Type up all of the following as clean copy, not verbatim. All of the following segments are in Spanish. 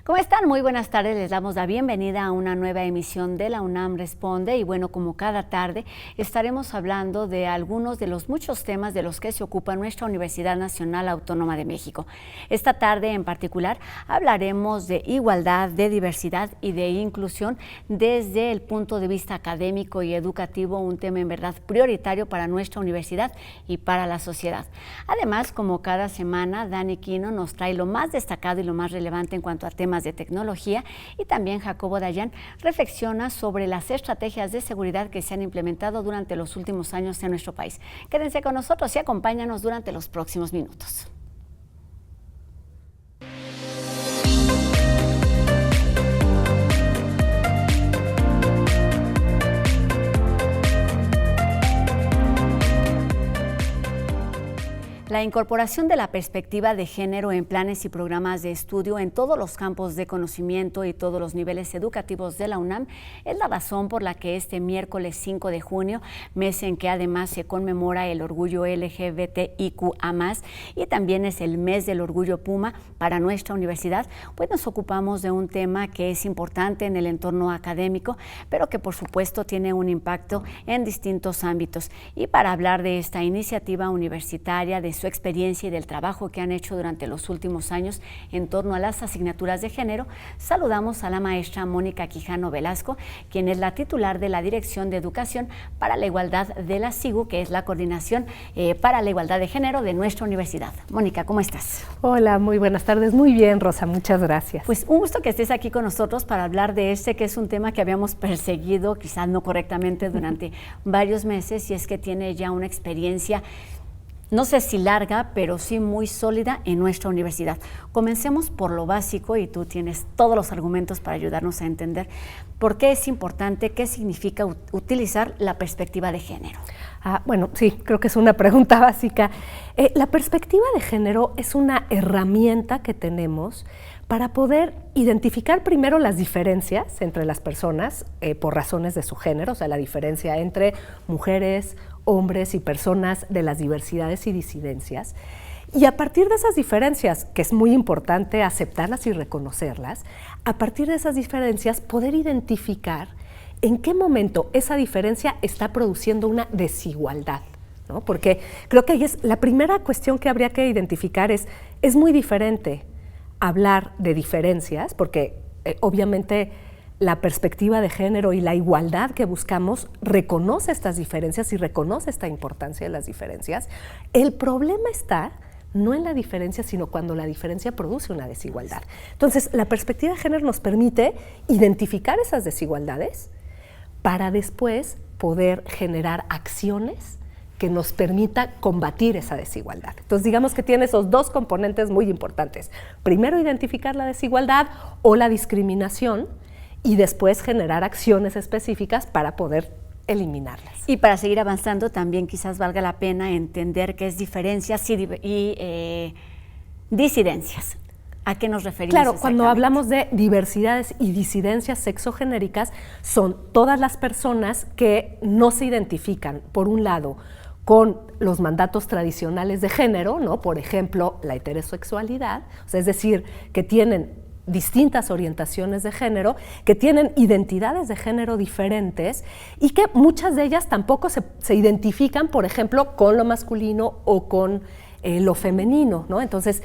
¿Cómo están? Muy buenas tardes, les damos la bienvenida a una nueva emisión de la UNAM Responde y bueno, como cada tarde estaremos hablando de algunos de los muchos temas de los que se ocupa nuestra Universidad Nacional Autónoma de México. Esta tarde en particular hablaremos de igualdad, de diversidad y de inclusión desde el punto de vista académico y educativo, un tema en verdad prioritario para nuestra universidad y para la sociedad. Además, como cada semana, Dani Quino nos trae lo más destacado y lo más relevante en cuanto a temas de tecnología y también Jacobo Dayan reflexiona sobre las estrategias de seguridad que se han implementado durante los últimos años en nuestro país. Quédense con nosotros y acompáñanos durante los próximos minutos. La incorporación de la perspectiva de género en planes y programas de estudio en todos los campos de conocimiento y todos los niveles educativos de la UNAM es la razón por la que este miércoles 5 de junio, mes en que además se conmemora el orgullo LGBTIQA+, y también es el mes del orgullo Puma para nuestra universidad, pues nos ocupamos de un tema que es importante en el entorno académico, pero que por supuesto tiene un impacto en distintos ámbitos. Y para hablar de esta iniciativa universitaria, de su experiencia y del trabajo que han hecho durante los últimos años en torno a las asignaturas de género, saludamos a la maestra Mónica Quijano Velasco, quien es la titular de la Dirección de Educación para la Igualdad de la SIGU, que es la Coordinación para la Igualdad de Género de nuestra universidad. Mónica, ¿cómo estás? Hola, muy buenas tardes. Muy bien, Rosa, muchas gracias. Pues un gusto que estés aquí con nosotros para hablar de este que es un tema que habíamos perseguido, quizás no correctamente, durante varios meses, y es que tiene ya una experiencia no sé si larga, pero sí muy sólida en nuestra universidad. Comencemos por lo básico y tú tienes todos los argumentos para ayudarnos a entender por qué es importante, qué significa utilizar la perspectiva de género. Bueno, sí, creo que es una pregunta básica. La perspectiva de género es una herramienta que tenemos para poder identificar primero las diferencias entre las personas por razones de su género, o sea, la diferencia entre mujeres, hombres y personas de las diversidades y disidencias. Y a partir de esas diferencias, que es muy importante aceptarlas y reconocerlas, a partir de esas diferencias poder identificar en qué momento esa diferencia está produciendo una desigualdad, ¿no? Porque creo que ahí es la primera cuestión que habría que identificar es muy diferente hablar de diferencias, porque obviamente la perspectiva de género y la igualdad que buscamos reconoce estas diferencias y reconoce esta importancia de las diferencias. El problema está no en la diferencia, sino cuando la diferencia produce una desigualdad. Entonces, la perspectiva de género nos permite identificar esas desigualdades para después poder generar acciones que nos permita combatir esa desigualdad. Entonces, digamos que tiene esos dos componentes muy importantes. Primero, identificar la desigualdad o la discriminación y después generar acciones específicas para poder eliminarlas. Y para seguir avanzando, también quizás valga la pena entender qué es diferencias y disidencias. ¿A qué nos referimos? Claro, cuando hablamos de diversidades y disidencias sexogenéricas, son todas las personas que no se identifican, por un lado, con los mandatos tradicionales de género, ¿no? Por ejemplo, la heterosexualidad, o sea, es decir, que tienen distintas orientaciones de género, que tienen identidades de género diferentes y que muchas de ellas tampoco se identifican, por ejemplo, con lo masculino o con lo femenino, ¿no? Entonces,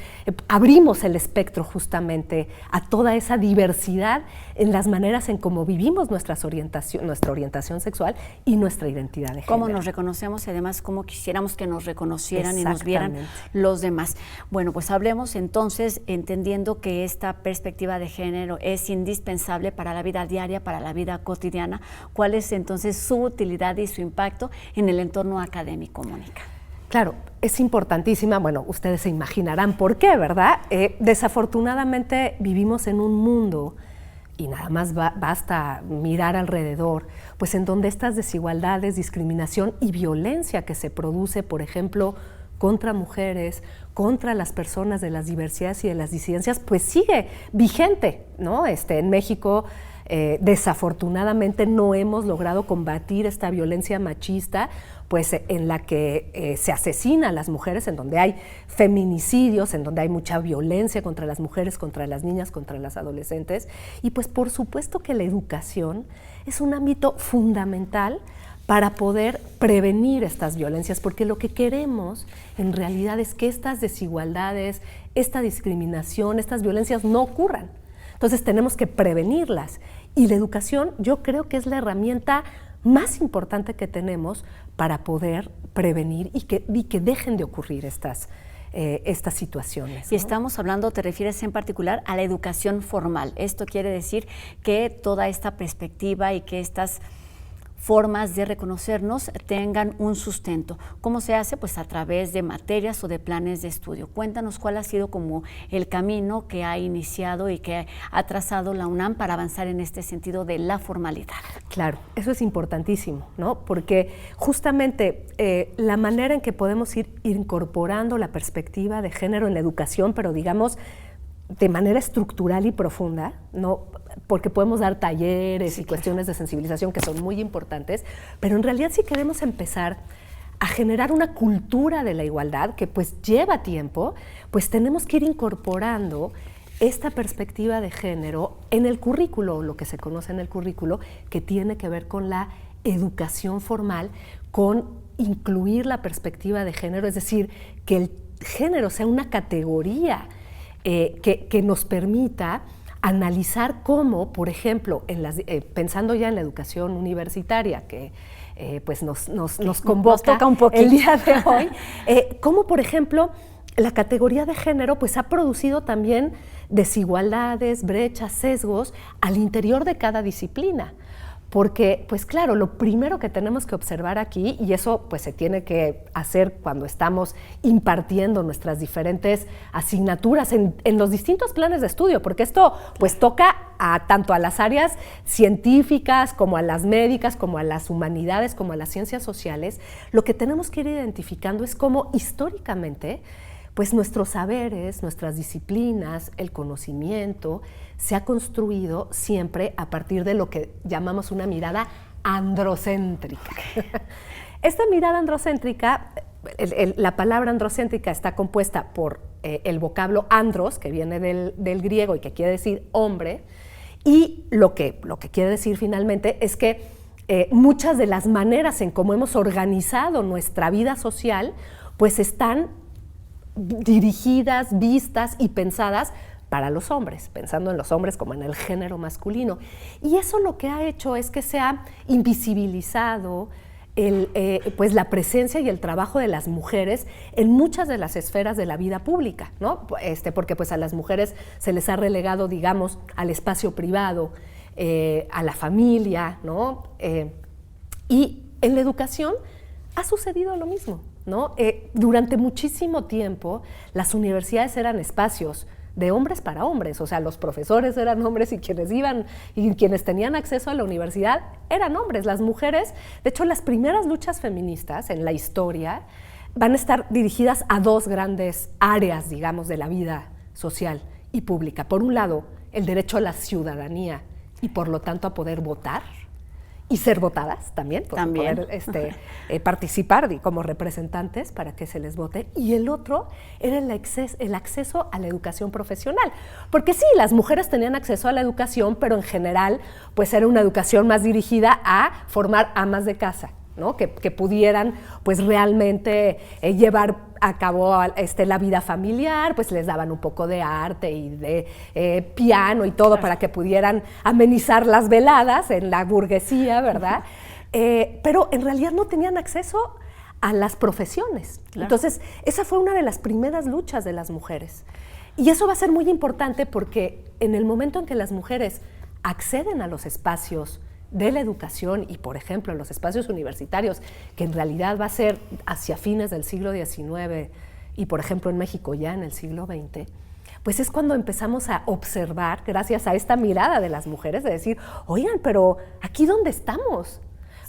abrimos el espectro justamente a toda esa diversidad en las maneras en cómo vivimos nuestra orientación sexual y nuestra identidad de género. Cómo nos reconocemos y además cómo quisiéramos que nos reconocieran y nos vieran los demás. Bueno, pues hablemos entonces, entendiendo que esta perspectiva de género es indispensable para la vida diaria, para la vida cotidiana. ¿Cuál es entonces su utilidad y su impacto en el entorno académico, Mónica? Claro, es importantísima, bueno, ustedes se imaginarán por qué, ¿verdad? Desafortunadamente vivimos en un mundo, y nada más basta mirar alrededor, pues en donde estas desigualdades, discriminación y violencia que se produce, por ejemplo, contra mujeres, contra las personas de las diversidades y de las disidencias, pues sigue vigente, ¿no? En México desafortunadamente no hemos logrado combatir esta violencia machista, pues en la que se asesina a las mujeres, en donde hay feminicidios, en donde hay mucha violencia contra las mujeres, contra las niñas, contra las adolescentes. Y pues por supuesto que la educación es un ámbito fundamental para poder prevenir estas violencias, porque lo que queremos en realidad es que estas desigualdades, esta discriminación, estas violencias no ocurran. Entonces tenemos que prevenirlas, y la educación yo creo que es la herramienta más importante que tenemos para poder prevenir y que dejen de ocurrir estas situaciones, ¿no? Y estamos hablando, te refieres en particular a la educación formal. Esto quiere decir que toda esta perspectiva y que estas formas de reconocernos tengan un sustento. ¿Cómo se hace? Pues a través de materias o de planes de estudio. Cuéntanos cuál ha sido como el camino que ha iniciado y que ha trazado la UNAM para avanzar en este sentido de la formalidad. Claro, eso es importantísimo, ¿no? Porque justamente la manera en que podemos ir incorporando la perspectiva de género en la educación, pero digamos de manera estructural y profunda, ¿no? Porque podemos dar talleres y cuestiones de sensibilización que son muy importantes, pero en realidad si queremos empezar a generar una cultura de la igualdad que pues lleva tiempo, pues tenemos que ir incorporando esta perspectiva de género en el currículo, lo que se conoce en el currículo, que tiene que ver con la educación formal, con incluir la perspectiva de género, es decir, que el género sea una categoría que nos permita analizar cómo, por ejemplo, pensando ya en la educación universitaria, que pues nos convoca toca un poquito el día de hoy, cómo, por ejemplo, la categoría de género pues ha producido también desigualdades, brechas, sesgos al interior de cada disciplina. Porque, pues claro, lo primero que tenemos que observar aquí, y eso pues se tiene que hacer cuando estamos impartiendo nuestras diferentes asignaturas en los distintos planes de estudio, porque esto pues toca tanto a las áreas científicas, como a las médicas, como a las humanidades, como a las ciencias sociales. Lo que tenemos que ir identificando es cómo históricamente pues nuestros saberes, nuestras disciplinas, el conocimiento se ha construido siempre a partir de lo que llamamos una mirada androcéntrica. Esta mirada androcéntrica, la palabra androcéntrica está compuesta por el vocablo andros, que viene del griego y que quiere decir hombre, y lo que quiere decir finalmente es que muchas de las maneras en cómo hemos organizado nuestra vida social, pues están dirigidas, vistas y pensadas para los hombres, pensando en los hombres como en el género masculino. Y eso lo que ha hecho es que se ha invisibilizado pues la presencia y el trabajo de las mujeres en muchas de las esferas de la vida pública, ¿no? Porque pues a las mujeres se les ha relegado, digamos, al espacio privado, a la familia, ¿no? Y en la educación ha sucedido lo mismo, ¿no? Durante muchísimo tiempo las universidades eran espacios de hombres para hombres, o sea, los profesores eran hombres y quienes tenían acceso a la universidad eran hombres. Las mujeres, de hecho, las primeras luchas feministas en la historia van a estar dirigidas a dos grandes áreas, digamos, de la vida social y pública. Por un lado, el derecho a la ciudadanía y por lo tanto a poder votar y ser votadas también, poder participar como representantes para que se les vote. Y el otro era el acceso a la educación profesional. Porque sí, las mujeres tenían acceso a la educación, pero en general pues era una educación más dirigida a formar amas de casa, ¿no? Que pudieran pues realmente llevar a cabo la vida familiar, pues les daban un poco de arte y de piano y todo para que pudieran amenizar las veladas en la burguesía, ¿verdad? Pero en realidad no tenían acceso a las profesiones. Claro. Entonces, esa fue una de las primeras luchas de las mujeres. Y eso va a ser muy importante porque en el momento en que las mujeres acceden a los espacios de la educación y, por ejemplo, en los espacios universitarios, que en realidad va a ser hacia fines del siglo XIX y, por ejemplo, en México ya en el siglo XX, pues es cuando empezamos a observar, gracias a esta mirada de las mujeres, de decir, oigan, pero ¿aquí dónde estamos?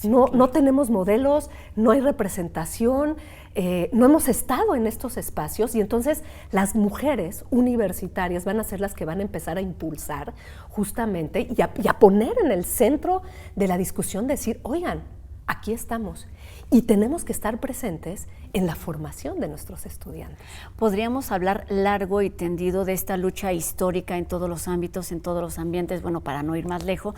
No tenemos modelos, no hay representación, no hemos estado en estos espacios y entonces las mujeres universitarias van a ser las que van a empezar a impulsar justamente y a poner en el centro de la discusión, decir, oigan, aquí estamos y tenemos que estar presentes en la formación de nuestros estudiantes. Podríamos hablar largo y tendido de esta lucha histórica en todos los ámbitos, en todos los ambientes. Bueno, para no ir más lejos,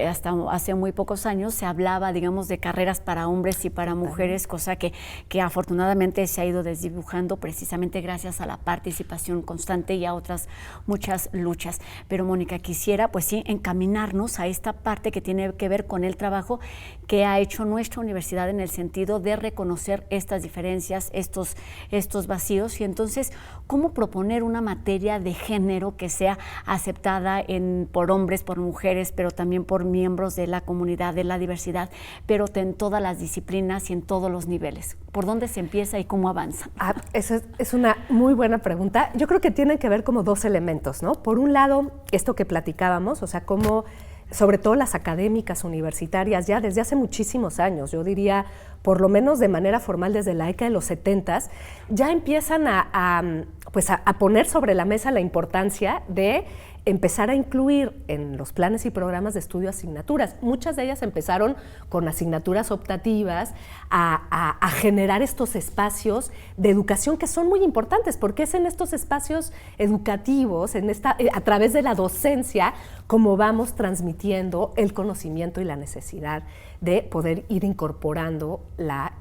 hasta hace muy pocos años se hablaba, digamos, de carreras para hombres y para mujeres, cosa que afortunadamente se ha ido desdibujando precisamente gracias a la participación constante y a otras muchas luchas. Pero, Mónica, quisiera, pues sí, encaminarnos a esta parte que tiene que ver con el trabajo que ha hecho nuestra universidad en el sentido de reconocer estas diferencias, estos vacíos, y entonces, ¿cómo proponer una materia de género que sea aceptada por hombres, por mujeres, pero también por miembros de la comunidad, de la diversidad, pero en todas las disciplinas y en todos los niveles? ¿Por dónde se empieza y cómo avanza? Esa es una muy buena pregunta. Yo creo que tienen que ver como dos elementos, ¿no? Por un lado, esto que platicábamos, o sea, cómo sobre todo las académicas universitarias, ya desde hace muchísimos años, yo diría por lo menos de manera formal desde la década de los 70s, ya empiezan a poner sobre la mesa la importancia de empezar a incluir en los planes y programas de estudio asignaturas. Muchas de ellas empezaron con asignaturas optativas a generar estos espacios de educación que son muy importantes, porque es en estos espacios educativos, a través de la docencia, como vamos transmitiendo el conocimiento y la necesidad de poder ir incorporando la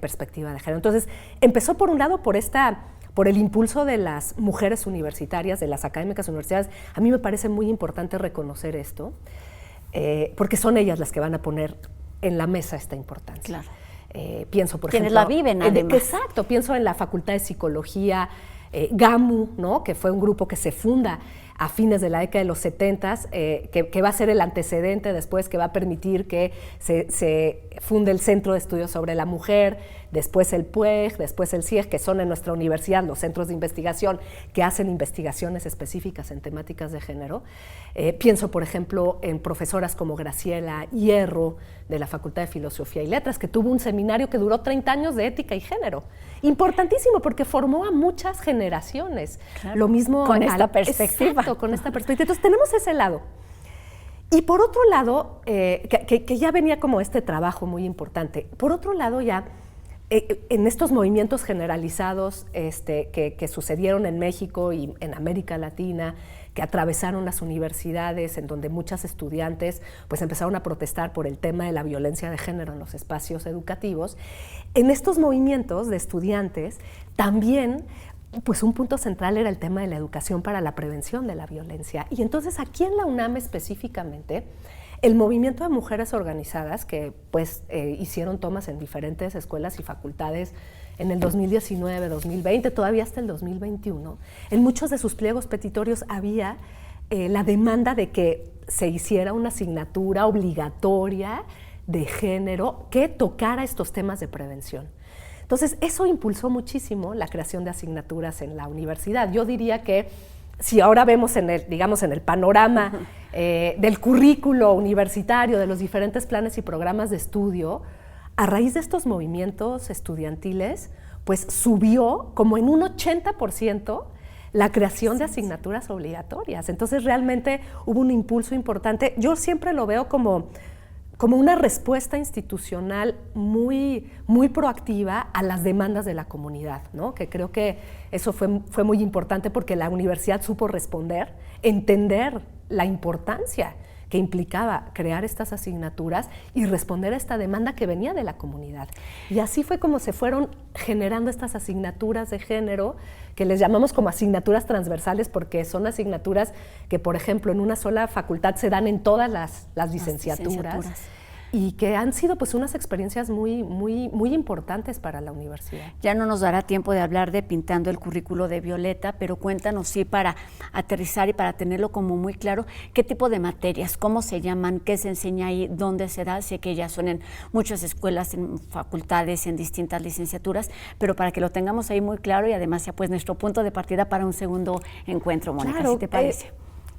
perspectiva de género. Entonces, empezó por un lado por el impulso de las mujeres universitarias, de las académicas universitarias. A mí me parece muy importante reconocer esto, porque son ellas las que van a poner en la mesa esta importancia. Claro. Pienso, por quienes ejemplo, la viven, además. Exacto, pienso en la Facultad de Psicología, GAMU, ¿no? Que fue un grupo que se funda a fines de la década de los 70s, que va a ser el antecedente después, que va a permitir que se funde el Centro de Estudios sobre la Mujer, después el PUEG, después el CIEG, que son en nuestra universidad los centros de investigación que hacen investigaciones específicas en temáticas de género. Pienso, por ejemplo, en profesoras como Graciela Hierro, de la Facultad de Filosofía y Letras, que tuvo un seminario que duró 30 años de ética y género. Importantísimo, porque formó a muchas generaciones. Claro, lo mismo con esta perspectiva. Exacto, con esta perspectiva. Entonces, tenemos ese lado. Y por otro lado, que ya venía como este trabajo muy importante, por otro lado ya, en estos movimientos generalizados que sucedieron en México y en América Latina, que atravesaron las universidades, en donde muchas estudiantes pues empezaron a protestar por el tema de la violencia de género en los espacios educativos, en estos movimientos de estudiantes también pues un punto central era el tema de la educación para la prevención de la violencia. Y entonces aquí en la UNAM específicamente, el movimiento de mujeres organizadas que pues hicieron tomas en diferentes escuelas y facultades en el 2019, 2020, todavía hasta el 2021, en muchos de sus pliegos petitorios había la demanda de que se hiciera una asignatura obligatoria de género que tocara estos temas de prevención. Entonces, eso impulsó muchísimo la creación de asignaturas en la universidad. Yo diría que si ahora vemos en el panorama del currículo universitario, de los diferentes planes y programas de estudio, a raíz de estos movimientos estudiantiles, pues subió como en un 80% la creación de asignaturas obligatorias. Entonces realmente hubo un impulso importante. Yo siempre lo veo como una respuesta institucional muy, muy proactiva a las demandas de la comunidad, ¿no? Que creo que eso fue muy importante porque la universidad supo responder, entender la importancia que implicaba crear estas asignaturas y responder a esta demanda que venía de la comunidad. Y así fue como se fueron generando estas asignaturas de género, que les llamamos como asignaturas transversales, porque son asignaturas que, por ejemplo, en una sola facultad se dan en todas las licenciaturas. Y que han sido pues unas experiencias muy, muy, muy importantes para la universidad. Ya no nos dará tiempo de hablar de Pintando el Currículo de Violeta, pero cuéntanos, sí, para aterrizar y para tenerlo como muy claro, qué tipo de materias, cómo se llaman, qué se enseña ahí, dónde se da. Sé que ya son en muchas escuelas, en facultades, en distintas licenciaturas, pero para que lo tengamos ahí muy claro y además sea pues nuestro punto de partida para un segundo encuentro, Mónica, claro, ¿sí te parece?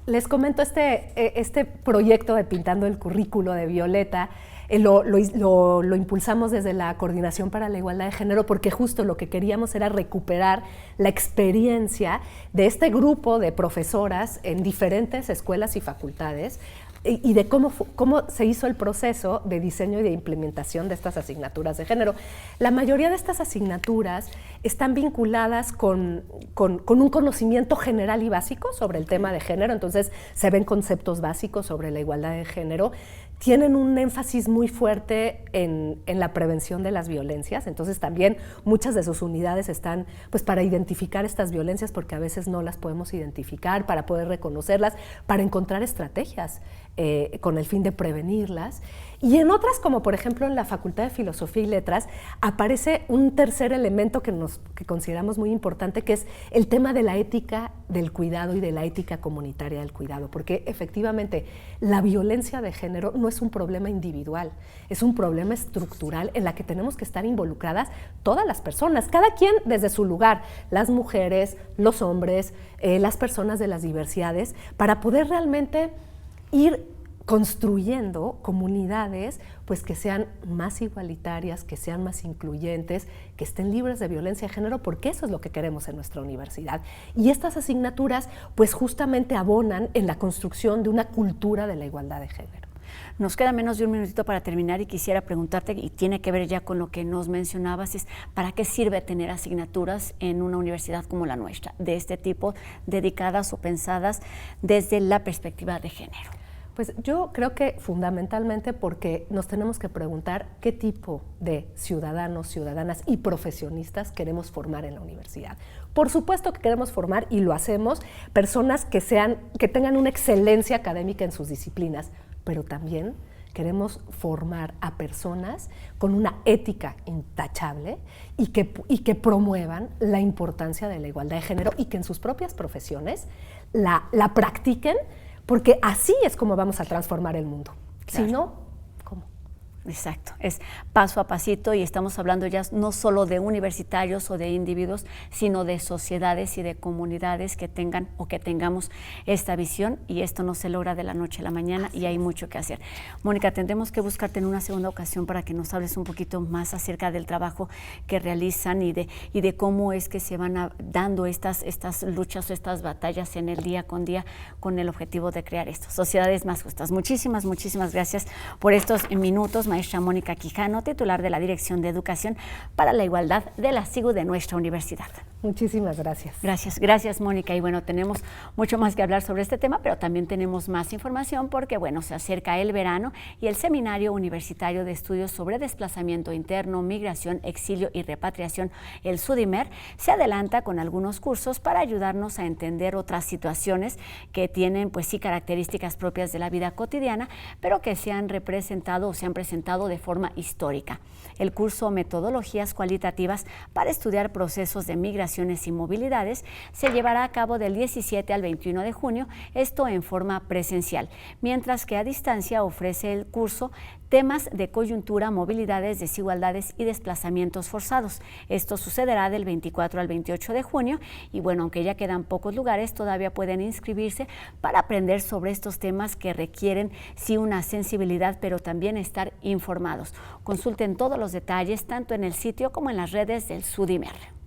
Les comento este proyecto de Pintando el Currículo de Violeta. Lo impulsamos desde la Coordinación para la Igualdad de Género porque justo lo que queríamos era recuperar la experiencia de este grupo de profesoras en diferentes escuelas y facultades y de cómo se hizo el proceso de diseño y de implementación de estas asignaturas de género. La mayoría de estas asignaturas están vinculadas con un conocimiento general y básico sobre el tema de género, entonces se ven conceptos básicos sobre la igualdad de género, tienen un énfasis muy fuerte en la prevención de las violencias, entonces también muchas de sus unidades están pues para identificar estas violencias porque a veces no las podemos identificar, para poder reconocerlas, para encontrar estrategias con el fin de prevenirlas. Y en otras, como por ejemplo en la Facultad de Filosofía y Letras, aparece un tercer elemento que consideramos muy importante, que es el tema de la ética del cuidado y de la ética comunitaria del cuidado, porque efectivamente la violencia de género no es un problema individual, es un problema estructural en la que tenemos que estar involucradas todas las personas, cada quien desde su lugar, las mujeres, los hombres, las personas de las diversidades, para poder realmente ir construyendo comunidades pues, que sean más igualitarias, que sean más incluyentes, que estén libres de violencia de género, porque eso es lo que queremos en nuestra universidad. Y estas asignaturas pues, justamente abonan en la construcción de una cultura de la igualdad de género. Nos queda menos de un minutito para terminar y quisiera preguntarte, y tiene que ver ya con lo que nos mencionabas, es ¿para qué sirve tener asignaturas en una universidad como la nuestra, de este tipo, dedicadas o pensadas desde la perspectiva de género? Pues yo creo que fundamentalmente porque nos tenemos que preguntar qué tipo de ciudadanos, ciudadanas y profesionistas queremos formar en la universidad. Por supuesto que queremos formar, y lo hacemos, personas que tengan una excelencia académica en sus disciplinas, pero también queremos formar a personas con una ética intachable y que promuevan la importancia de la igualdad de género y que en sus propias profesiones la practiquen, porque así es como vamos a transformar el mundo. Claro. Si no, ¿cómo? Exacto, es paso a pasito y estamos hablando ya no solo de universitarios o de individuos, sino de sociedades y de comunidades que tengan o que tengamos esta visión, y esto no se logra de la noche a la mañana y hay mucho que hacer. Mónica, tendremos que buscarte en una segunda ocasión para que nos hables un poquito más acerca del trabajo que realizan y de cómo es que se van dando estas luchas o estas batallas en el día con el objetivo de crear esto, sociedades más justas. Muchísimas gracias por estos minutos, maestra Mónica Quijano, titular de la Dirección de Educación para la Igualdad de la SIGU de nuestra universidad. Muchísimas gracias. Gracias Mónica. Y bueno, tenemos mucho más que hablar sobre este tema, pero también tenemos más información porque bueno, se acerca el verano y el Seminario Universitario de Estudios sobre Desplazamiento Interno, Migración, Exilio y Repatriación, el SUDIMER, se adelanta con algunos cursos para ayudarnos a entender otras situaciones que tienen pues sí características propias de la vida cotidiana, pero que se han representado o se han presentado de forma histórica. El curso Metodologías Cualitativas para estudiar procesos de migraciones y movilidades se llevará a cabo del 17 al 21 de junio, esto en forma presencial, mientras que a distancia ofrece el curso Temas de Coyuntura, Movilidades, Desigualdades y Desplazamientos Forzados. Esto sucederá del 24 al 28 de junio y bueno, aunque ya quedan pocos lugares, todavía pueden inscribirse para aprender sobre estos temas que requieren sí una sensibilidad, pero también estar informados. Consulten todos los detalles tanto en el sitio como en las redes del SUDIMER.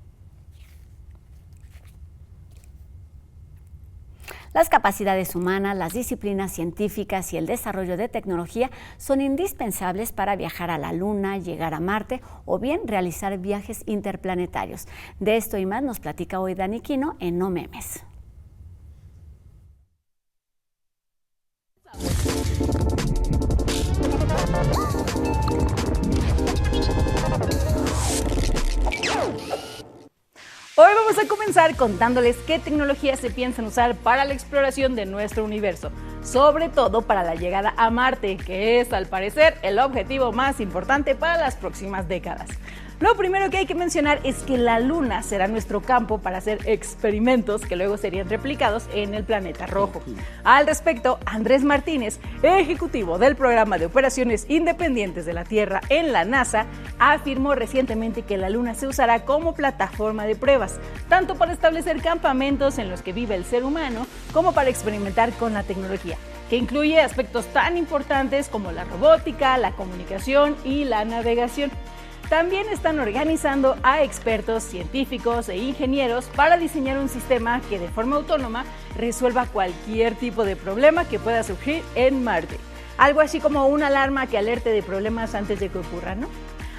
Las capacidades humanas, las disciplinas científicas y el desarrollo de tecnología son indispensables para viajar a la Luna, llegar a Marte o bien realizar viajes interplanetarios. De esto y más nos platica hoy Dani Quino en No Memes. Hoy vamos a comenzar contándoles qué tecnologías se piensan usar para la exploración de nuestro universo, sobre todo para la llegada a Marte, que es, al parecer, el objetivo más importante para las próximas décadas. Lo primero que hay que mencionar es que la Luna será nuestro campo para hacer experimentos que luego serían replicados en el planeta rojo. Al respecto, Andrés Martínez, ejecutivo del Programa de Operaciones Independientes de la Tierra en la NASA, afirmó recientemente que la Luna se usará como plataforma de pruebas, tanto para establecer campamentos en los que vive el ser humano, como para experimentar con la tecnología, que incluye aspectos tan importantes como la robótica, la comunicación y la navegación. También están organizando a expertos, científicos e ingenieros para diseñar un sistema que de forma autónoma resuelva cualquier tipo de problema que pueda surgir en Marte. Algo así como una alarma que alerte de problemas antes de que ocurran, ¿no?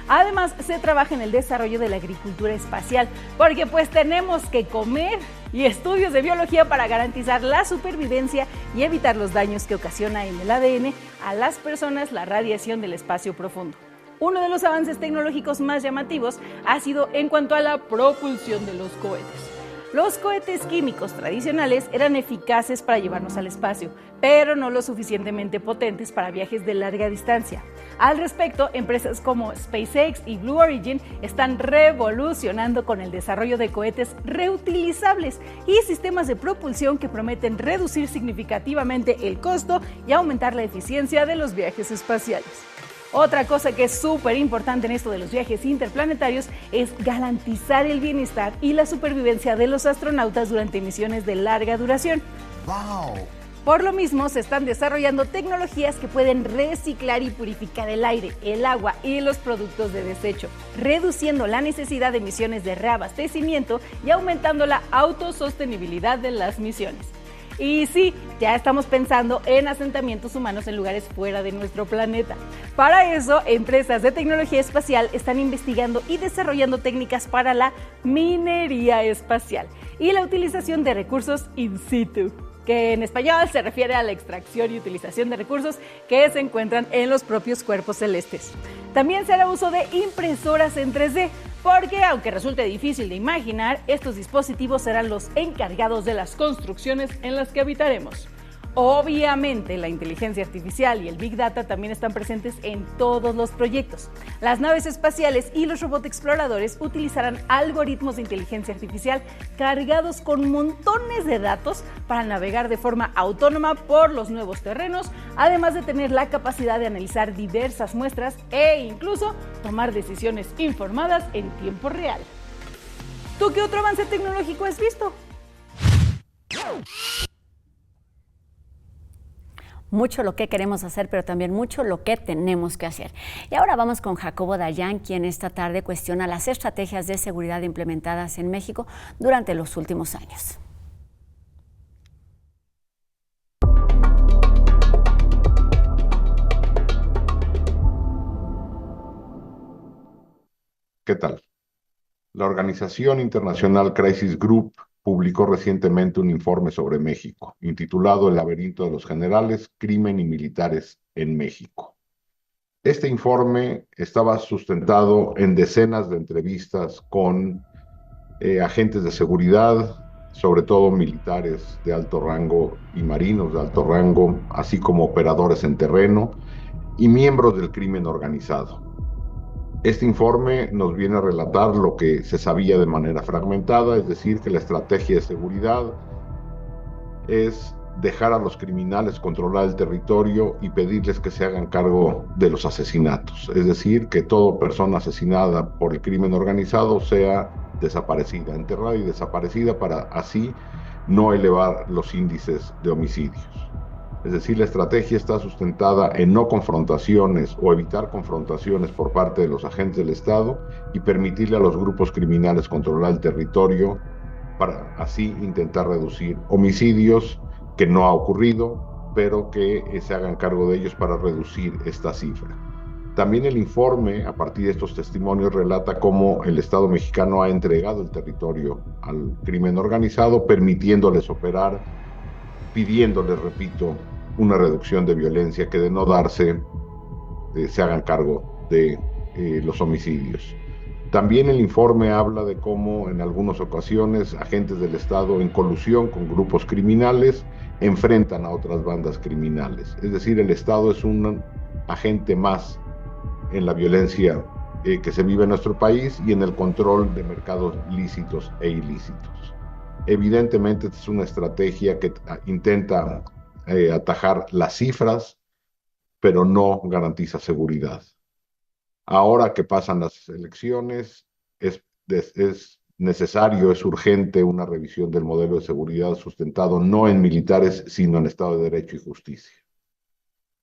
Además, se trabaja en el desarrollo de la agricultura espacial, porque pues tenemos que comer, y estudios de biología para garantizar la supervivencia y evitar los daños que ocasiona en el ADN a las personas la radiación del espacio profundo. Uno de los avances tecnológicos más llamativos ha sido en cuanto a la propulsión de los cohetes. Los cohetes químicos tradicionales eran eficaces para llevarnos al espacio, pero no lo suficientemente potentes para viajes de larga distancia. Al respecto, empresas como SpaceX y Blue Origin están revolucionando con el desarrollo de cohetes reutilizables y sistemas de propulsión que prometen reducir significativamente el costo y aumentar la eficiencia de los viajes espaciales. Otra cosa que es súper importante en esto de los viajes interplanetarios es garantizar el bienestar y la supervivencia de los astronautas durante misiones de larga duración. ¡Wow! Por lo mismo, se están desarrollando tecnologías que pueden reciclar y purificar el aire, el agua y los productos de desecho, reduciendo la necesidad de misiones de reabastecimiento y aumentando la autosostenibilidad de las misiones. Y sí, ya estamos pensando en asentamientos humanos en lugares fuera de nuestro planeta. Para eso, empresas de tecnología espacial están investigando y desarrollando técnicas para la minería espacial y la utilización de recursos in situ, que en español se refiere a la extracción y utilización de recursos que se encuentran en los propios cuerpos celestes. También se hará uso de impresoras en 3D, porque aunque resulte difícil de imaginar, estos dispositivos serán los encargados de las construcciones en las que habitaremos. Obviamente, la inteligencia artificial y el Big Data también están presentes en todos los proyectos. Las naves espaciales y los robots exploradores utilizarán algoritmos de inteligencia artificial cargados con montones de datos para navegar de forma autónoma por los nuevos terrenos, además de tener la capacidad de analizar diversas muestras e incluso tomar decisiones informadas en tiempo real. ¿Tú qué otro avance tecnológico has visto? Mucho lo que queremos hacer, pero también mucho lo que tenemos que hacer. Y ahora vamos con Jacobo Dayan, quien esta tarde cuestiona las estrategias de seguridad implementadas en México durante los últimos años. ¿Qué tal? La organización internacional Crisis Group publicó recientemente un informe sobre México, intitulado El laberinto de los generales, crimen y militares en México. Este informe estaba sustentado en decenas de entrevistas con agentes de seguridad, sobre todo militares de alto rango y marinos de alto rango, así como operadores en terreno y miembros del crimen organizado. Este informe nos viene a relatar lo que se sabía de manera fragmentada, es decir, que la estrategia de seguridad es dejar a los criminales controlar el territorio y pedirles que se hagan cargo de los asesinatos, es decir, que toda persona asesinada por el crimen organizado sea desaparecida, enterrada y desaparecida para así no elevar los índices de homicidios. Es decir, la estrategia está sustentada en no confrontaciones o evitar confrontaciones por parte de los agentes del Estado y permitirle a los grupos criminales controlar el territorio para así intentar reducir homicidios, que no ha ocurrido, pero que se hagan cargo de ellos para reducir esta cifra. También el informe, a partir de estos testimonios, relata cómo el Estado mexicano ha entregado el territorio al crimen organizado, permitiéndoles operar, pidiéndoles, repito, una reducción de violencia que de no darse se hagan cargo de los homicidios. También el informe habla de cómo en algunas ocasiones agentes del Estado en colusión con grupos criminales enfrentan a otras bandas criminales. Es decir, el Estado es un agente más en la violencia que se vive en nuestro país y en el control de mercados lícitos e ilícitos. Evidentemente, esta es una estrategia que intenta atajar las cifras, pero no garantiza seguridad. Ahora que pasan las elecciones, es necesario, es urgente una revisión del modelo de seguridad sustentado no en militares, sino en Estado de Derecho y justicia.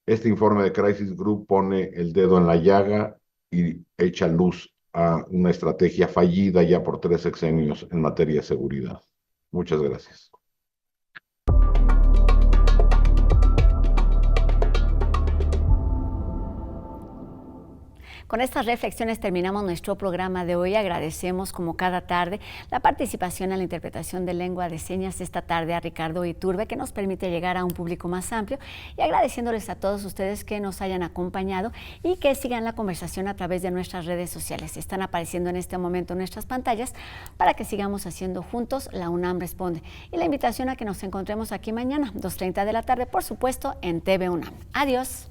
Este informe de Crisis Group pone el dedo en la llaga y echa luz a una estrategia fallida ya por 3 sexenios en materia de seguridad. Muchas gracias. Con estas reflexiones terminamos nuestro programa de hoy. Agradecemos, como cada tarde, la participación en la interpretación de lengua de señas esta tarde a Ricardo Iturbe, que nos permite llegar a un público más amplio, y agradeciéndoles a todos ustedes que nos hayan acompañado y que sigan la conversación a través de nuestras redes sociales. Están apareciendo en este momento en nuestras pantallas para que sigamos haciendo juntos La UNAM Responde. Y la invitación a que nos encontremos aquí mañana, 2:30 de la tarde, por supuesto, en TV UNAM. Adiós.